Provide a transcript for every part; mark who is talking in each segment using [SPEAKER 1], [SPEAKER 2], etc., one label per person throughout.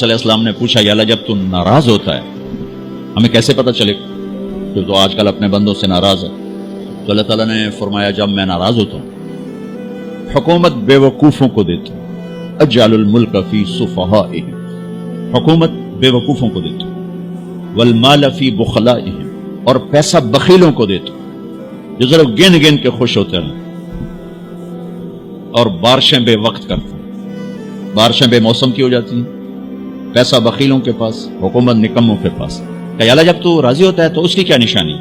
[SPEAKER 1] علیہ السلام نے پوچھا یا اللہ جب تو ناراض ہوتا ہے ہمیں کیسے پتہ چلے کہ تو آج کل اپنے بندوں سے ناراض ہے؟ تو اللہ تعالیٰ نے فرمایا جب میں ناراض ہوتا ہوں حکومت بے وقوفوں کو دیتا ہوں، اجعل الملک فی صفہائہم، حکومت بے وقوفوں کو دیتا ہوں، والمال فی بخلائہم، اور پیسہ بخیلوں کو دیتا ہوں جو ذرا گن گن کے خوش ہوتے ہیں، اور بارشیں بے وقت کرتے ہیں، بارشیں بے موسم کی ہو جاتی ہیں، پیسہ بخیلوں کے پاس، حکومت نکموں کے پاس۔ کہ اللہ جب تو راضی ہوتا ہے تو اس کی کیا نشانی؟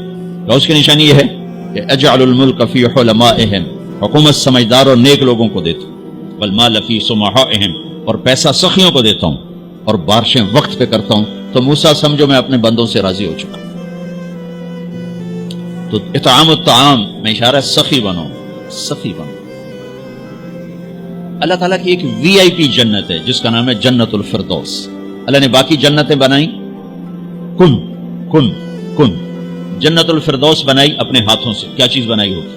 [SPEAKER 1] تو اس کی نشانی یہ ہے کہ اجعل الملک فی حلمائہم، حکومت سمجھدار اور نیک لوگوں کو دیتا ہوں، والمال فی سمحائہم، اور پیسہ سخیوں کو دیتا ہوں، اور بارشیں وقت پہ کرتا ہوں۔ تو موسیٰ سمجھو میں اپنے بندوں سے راضی ہو چکا۔ تو اطعام الطعام میں اشارہ سخی بنو، سخی بنو۔ اللہ تعالیٰ کی ایک وی آئی پی جنت ہے جس کا نام ہے جنت الفردوس۔ اللہ نے باقی جنتیں بنائی کن کن کن، جنت الفردوس بنائی اپنے ہاتھوں سے۔ کیا چیز بنائی ہوگی؟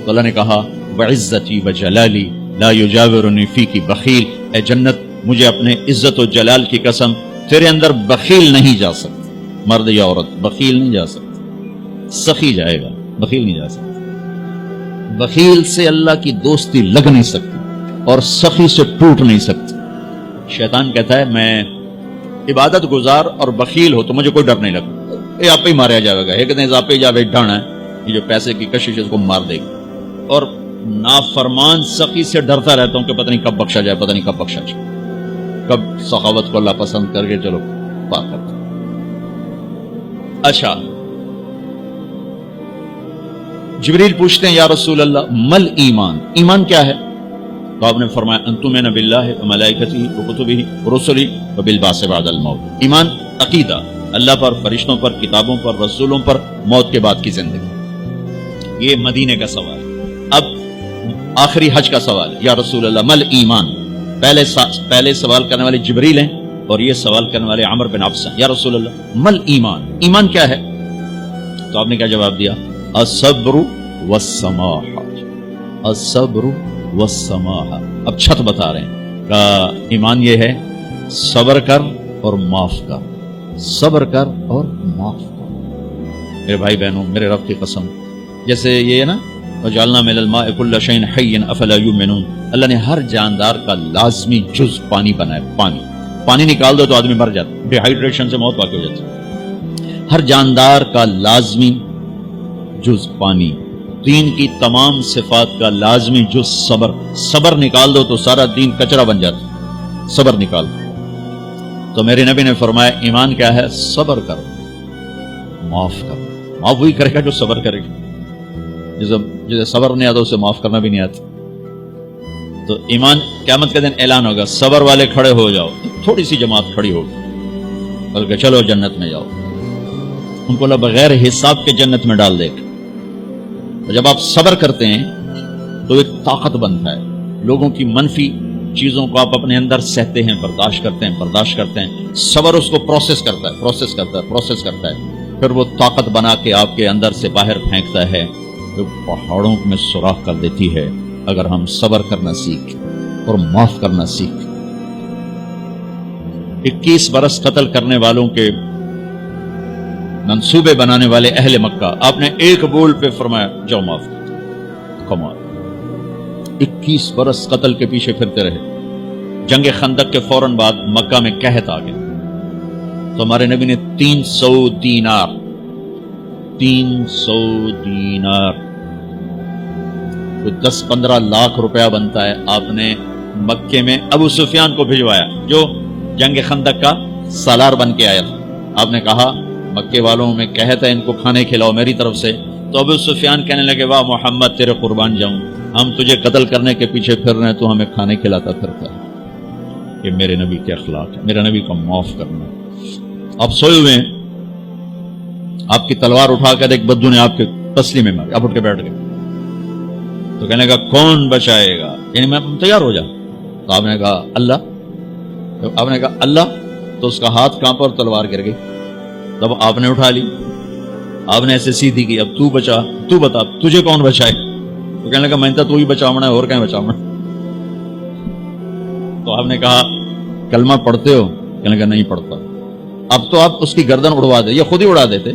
[SPEAKER 1] تو اللہ نے کہا وعزتی وجلالی لا یجاورنی فیکی بخیل، اے جنت مجھے اپنے عزت و جلال کی قسم تیرے اندر بخیل نہیں جا سکتا، مرد یا عورت بخیل نہیں جا سکتا، سخی جائے گا، بخیل نہیں جا سکتا۔ بخیل سے اللہ کی دوستی لگ نہیں سکتی اور سخی سے ٹوٹ نہیں سکتی۔ شیطان کہتا ہے میں عبادت گزار اور بخیل ہو تو مجھے کوئی ڈر نہیں لگتا، یہ آپ ہی ماریا جائے گا، ایک دن آپ ہی جا ڈھانا ہے، یہ جو پیسے کی کشش ہے اس کو مار دے گا۔ اور نافرمان سخی سے ڈرتا رہتا ہوں کہ پتہ نہیں کب بخشا جائے، پتہ نہیں کب بخشا جائے، کب سخاوت کو اللہ پسند کر کے چلو پاک کرتا۔ اچھا، جبریل پوچھتے ہیں یا رسول اللہ مل ایمان، ایمان کیا ہے؟ تو آپ نے فرمایا ان تؤمن باللہ وملائکتہ وکتبہ ورسلہ وبالبعث بعد الموت۔ ایمان عقیدہ، اللہ پر، فرشتوں پر، کتابوں پر، رسولوں پر، موت کے بعد کی زندگی۔ یہ مدینے کا سوال۔ اب آخری حج کا سوال، یا رسول اللہ مل ایمان۔ پہلے سوال کرنے والے جبریل ہیں اور یہ سوال کرنے والے عمر بن عبس ہیں۔ یا رسول اللہ مل ایمان، ایمان کیا ہے؟ تو آپ نے کیا جواب دیا؟ الصبر والسماحہ، الصبر والسماحہ۔ اب چھت بتا رہے ہیں کہ ایمان یہ ہے صبر کر اور معاف کر، صبر کر اور معاف کر۔ میرے بھائی بہنوں، میرے رب کی قسم، جیسے یہ ہے نا وجعلنا من الماء كل شيء حي افلا يؤمنون، اللہ نے ہر جاندار کا لازمی جز پانی بنایا۔ پانی نکال دو تو آدمی مر جاتا، ڈی ہائیڈریشن سے موت واقع ہو جاتی ہے۔ ہر جاندار کا لازمی جز پانی، دین کی تمام صفات کا لازمی جز صبر۔ صبر نکال دو تو سارا دین کچرا بن جاتا، صبر نکال دو۔ تو میرے نبی نے فرمایا ایمان کیا ہے؟ صبر کرو، معاف کرو۔ معاف وہی کرے گا جو صبر کرے گا، جسے صبر نہیں آتا اسے معاف کرنا بھی نہیں آتا۔ تو ایمان قیامت کے دن اعلان ہوگا صبر والے کھڑے ہو جاؤ، تھوڑی سی جماعت کھڑی ہوگی، بلکہ چلو جنت میں جاؤ۔ ان کو اللہ بغیر حساب کے جنت میں ڈال دے گا۔ جب آپ صبر کرتے ہیں تو ایک طاقت بنتا ہے، لوگوں کی منفی چیزوں کو آپ اپنے اندر سہتے ہیں، برداشت کرتے ہیں۔ صبر اس کو پروسیس کرتا ہے، پھر وہ طاقت بنا کے آپ کے اندر سے باہر پھینکتا ہے، جو پہاڑوں میں سوراخ کر دیتی ہے اگر ہم صبر کرنا سیکھ اور معاف کرنا سیکھ۔ 21 برس قتل کرنے والوں کے منصوبے بنانے والے اہل مکہ، آپ نے ایک بول پہ فرمایا جاؤ معاف کر۔ کمال، 21 برس قتل کے پیچھے پھرتے رہے۔ جنگ خندق کے فوراً بعد مکہ میں قحط آ گیا، تو ہمارے نبی نے 300 دینار کوئی 10-15 لاکھ روپیہ بنتا ہے، آپ نے مکے میں ابو سفیان کو بھجوایا جو جنگ خندق کا سالار بن کے آیا تھا۔ آپ نے کہا مکے والوں میں قحط ہے، ان کو کھانے کھلاؤ میری طرف سے۔ تو ابو سفیان کہنے لگے واہ محمد تیرے قربان جاؤں، ہم تجھے قتل کرنے کے پیچھے پھر رہے ہیں تو ہمیں کھانے کھلاتا پھرتا ہے۔ یہ میرے نبی کے اخلاق ہے، میرے نبی کو معاف کرنا۔ آپ سوئے ہوئے ہیں، آپ کی تلوار اٹھا کر ایک بدو نے آپ کے تسلی میں ماری، آپ اٹھ کے بیٹھ گئے، تو کہنے لگا کون بچائے گا، یعنی میں تیار ہو جا۔ تو آپ نے کہا اللہ، آپ نے کہا اللہ، تو اس کا ہاتھ کانپا اور تلوار گر گئی۔ تب آپ نے اٹھا لی، آپ نے ایسے سیدھی کی، اب تو بچا، تو بتا تجھے کون بچائے؟ تو کہنے لگا میں تو ہی بچاؤنا ہے، اور کہیں بچاؤنا۔ تو آپ نے کہا کلمہ پڑھتے ہو؟ کہنے لگا نہیں پڑھتا. اب تو آپ اس کی گردن اڑوا دے, یہ خود ہی اڑا دیتے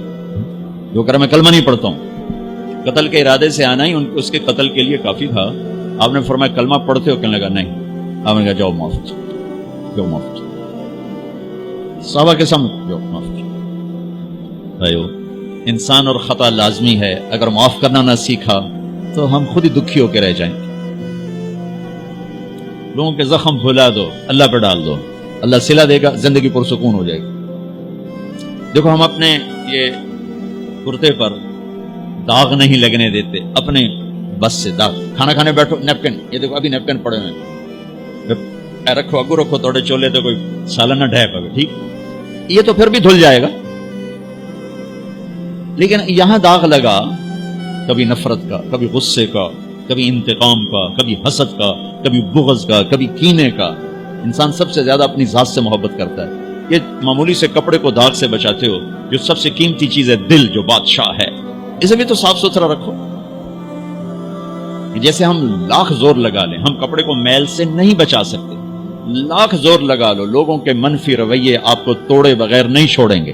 [SPEAKER 1] جو کرے میں کلمہ نہیں پڑھتا ہوں. قتل کے ارادے سے آنا ہی اس کے قتل کے لیے کافی تھا. آپ نے فرمایا کلمہ پڑھتے ہو؟ کہنے لگا نہیں. آپ نے کہا جاؤ معاف جاؤ معاف. صحابہ کے سامنے جاؤ معاف. بھائیو, انسان اور خطا لازمی ہے. اگر معاف کرنا نہ سیکھا تو ہم خود ہی دکھی ہو کے رہ جائیں. لوگوں کے زخم بھلا دو, اللہ پہ ڈال دو, اللہ صلہ دے گا, زندگی پرسکون ہو جائے گی. دیکھو ہم اپنے یہ کرتے پر داغ نہیں لگنے دیتے, اپنے بس سے داغ. کھانا کھانے بیٹھو, نیپکن, یہ دیکھو ابھی نیپکن پڑے ہوئے, رکھو اگو رکھو توڑے چولے تو کوئی سالن نہ ڈھے پاوے, ٹھیک, یہ تو پھر بھی دھل جائے گا. لیکن یہاں داغ لگا, کبھی نفرت کا, کبھی غصے کا, کبھی انتقام کا, کبھی حسد کا, کبھی بغض کا, کبھی کینے کا. انسان سب سے زیادہ اپنی ذات سے محبت کرتا ہے. یہ معمولی سے کپڑے کو داغ سے بچاتے ہو, جو سب سے قیمتی چیز ہے دل, جو بادشاہ ہے, اسے بھی تو صاف ستھرا رکھو. جیسے ہم لاکھ زور لگا لیں, ہم کپڑے کو میل سے نہیں بچا سکتے. لاکھ زور لگا لو, لوگوں کے منفی رویے آپ کو توڑے بغیر نہیں چھوڑیں گے.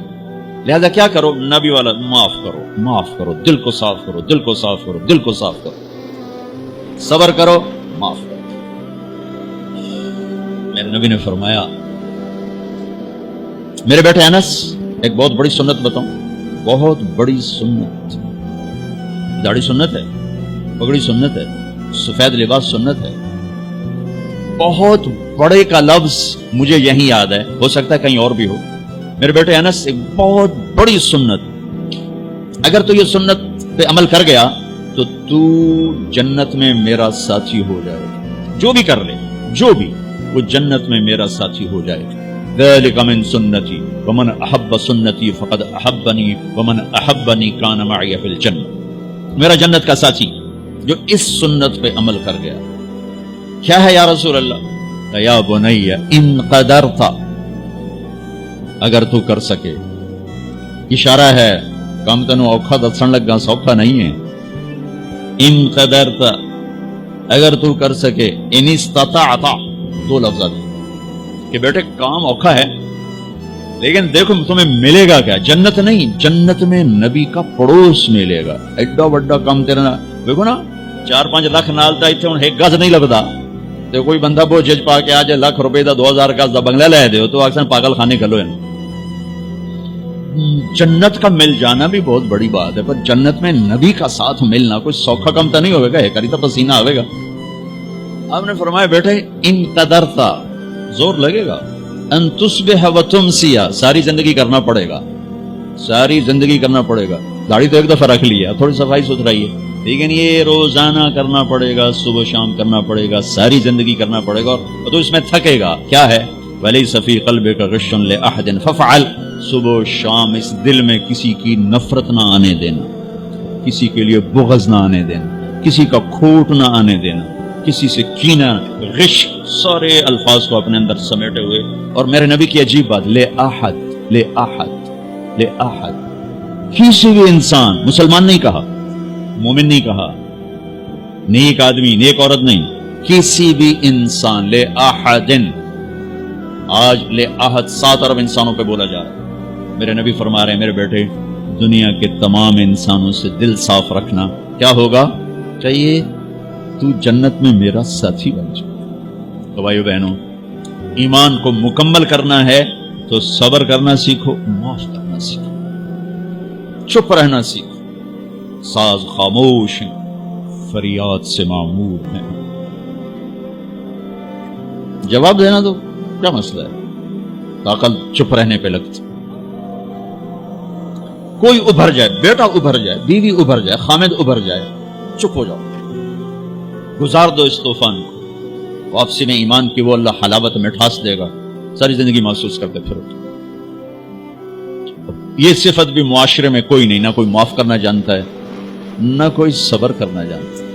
[SPEAKER 1] لہذا کیا کرو, نبی والا معاف کرو, معاف کرو, دل کو صاف کرو, دل کو صاف کرو, دل کو صاف کرو, صبر کرو, معاف کرو. میرے نبی نے فرمایا, میرے بیٹے انس, ایک بہت بڑی سنت بتاؤں, بہت بڑی سنت. داڑھی سنت ہے, پگڑی سنت ہے, سفید لباس سنت ہے. بہت بڑے کا لفظ مجھے یہیں یاد ہے, ہو سکتا ہے کہیں اور بھی ہو. میرے بیٹے انس, ایک بہت بڑی سنت, اگر تو یہ سنت پہ عمل کر گیا تو تو جنت میں میرا ساتھی ہو جائے گا. جو بھی کر لے, جو بھی, وہ جنت میں میرا ساتھی ہو جائے گا. ذلك من سنتی ومن احب سنتی فقد احبنی ومن احبنی کان معی فی الجنہ. میرا جنت کا ساتھی جو اس سنت پہ عمل کر گیا. کیا ہے یا رسول اللہ؟ یا بنی ان قدرت, اگر تو کر سکے. اشارہ ہے, کام تنو اوکھا دسن لگا, سوکھا نہیں ہے. ان قدرت, اگر تو کر سکے. ان استطاعت, دو لفظات کہ بیٹے کام اوکھا ہے, لیکن دیکھو تمہیں ملے گا کیا. جنت نہیں, جنت میں نبی کا پڑوس ملے گا. ایڈا وڈا کام تیرا, دیکھو نا 4-5 لاکھ نالتا اتنے ہوں ایک گز نہیں لگتا. تو کوئی بندہ بہت جج پا کے آج لاکھ روپے دا 2000 گز دا بنگلہ لے دے تو اکثر پاگل خانے کھلو. جنت کا مل جانا بھی بہت بڑی بات ہے, پر جنت میں نبی کا ساتھ ملنا کوئی سوکھا کم تو نہیں ہوئے گا, ایک کری تو پسینہ آئے گا. آپ نے فرمایا بیٹے ان قدرتا, زور لگے گا. ان تصبح و تمسی, ساری زندگی کرنا پڑے گا, ساری زندگی کرنا پڑے گا. داڑھی تو ایک دفعہ رکھ لیا, تھوڑی صفائی ستھرائی ہے, لیکن یہ روزانہ کرنا پڑے گا, صبح شام کرنا پڑے گا, ساری زندگی کرنا پڑے گا. اور تو اس میں تھکے گا. کیا ہے؟ وَلَيْسَ فِي قَلْبِكَ غِشٌّ لِأَحَدٍ فَافْعَلْ. صبح شام اس دل میں کسی کی نفرت نہ آنے دینا, کسی کے لیے بغض نہ آنے دینا, کسی کا کھوٹ نہ آنے دینا, کسی سے کینہ, غش, سارے الفاظ کو اپنے اندر سمیٹے ہوئے. اور میرے نبی کی عجیب بات, لے احد, لے احد, لے احد, کسی بھی انسان, مسلمان نہیں کہا, مومن نہیں کہا, نیک آدمی, نیک عورت نہیں, کسی بھی انسان, لے احدن. آج لے احد 7 ارب انسانوں پہ بولا جا رہا ہے. میرے نبی فرما رہے ہیں میرے بیٹے, دنیا کے تمام انسانوں سے دل صاف رکھنا. کیا ہوگا؟ چاہیے تو جنت میں میرا ساتھی بن جائے. تو بھائیو بہنوں, ایمان کو مکمل کرنا ہے تو صبر کرنا سیکھو, معاف کرنا سیکھو, چپ رہنا سیکھو. ساز خاموش ہیں, فریاد سے معمور ہیں. جواب دینا تو کیا مسئلہ ہے, عقل چپ رہنے پہ لگتی. کوئی ابھر جائے, بیٹا ابھر جائے, بیوی ابھر جائے, خامد ابھر جائے, چپ ہو جاؤ, گزار دو اس طوفان کو. واپسی میں ایمان کی وہ اللہ حلاوت مٹھاس دے گا, ساری زندگی محسوس کرتے پھرو. یہ صفت بھی معاشرے میں کوئی نہیں, نہ کوئی معاف کرنا جانتا ہے, نہ کوئی صبر کرنا جانتا ہے.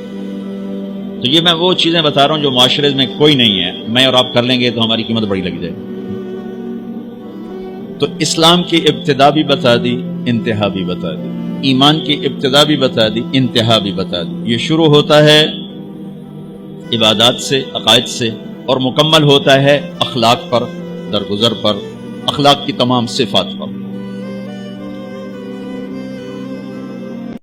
[SPEAKER 1] تو یہ میں وہ چیزیں بتا رہا ہوں جو معاشرے میں کوئی نہیں ہے. میں اور آپ کر لیں گے تو ہماری قیمت بڑی لگ جائے گی. تو اسلام کی ابتدا بھی بتا دی, انتہا بھی بتا دی. ایمان کی ابتدا بھی بتا دی, انتہا بھی بتا دی. یہ شروع ہوتا ہے عبادات سے, عقائد سے, اور مکمل ہوتا ہے اخلاق پر, درگزر پر, اخلاق کی تمام صفات پر۔